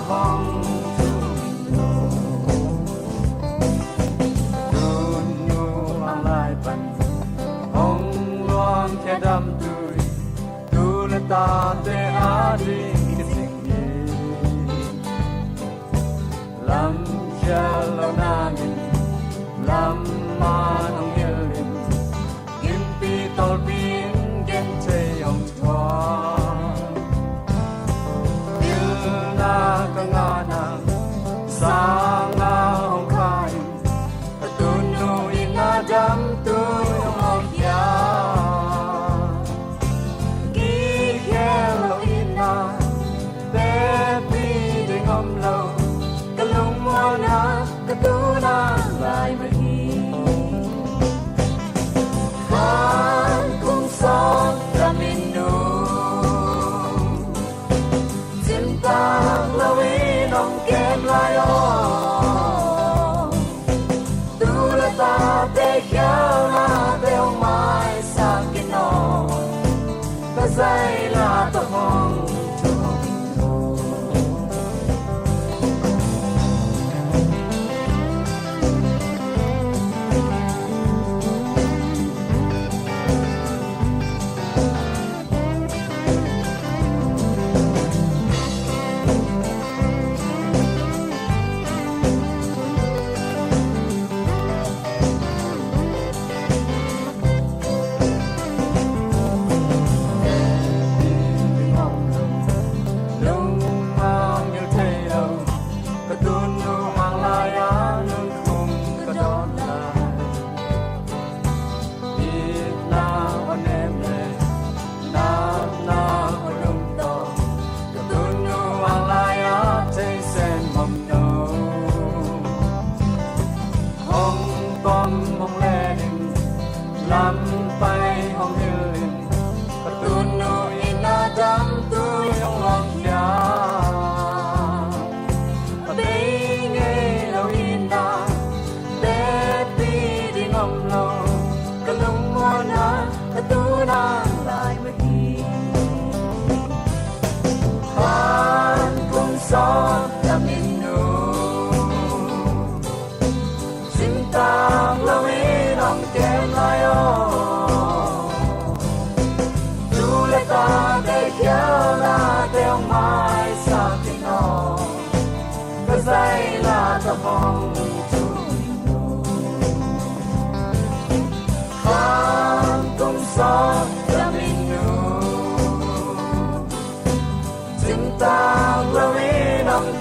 vong tuôn nu mang lại bần hồng loan khe đâm tươi tu là ta te a đi cáiสิ่งนี้lâm cha lâu na min lâm ma nong hiền linh kim pi tol pin gen che yong chua il na ka nga na sa nga hong khai tu nu in na dam tu yong hong ya ki khe lo in na te pi de ngom lo ka lung mo na ka tu na lai ma hi khan kung son ra min nu sim ta lo in ong kem lai o tu la ta te khao na te ong mai sa kin no ta sai la ta hong lâm bay hong hiền và tu nu in na dam tu yong long ya và đây nghe lâu in na để đi đi ngom lo cả lung mo na và tu na lại mà đi khan kung son la min nu sim tang lâu in ong kem lai o tu la ta te khao na te ong mai sa kin no ta sai la ta vong tu khan tung son la min nu sim tang lâu in ong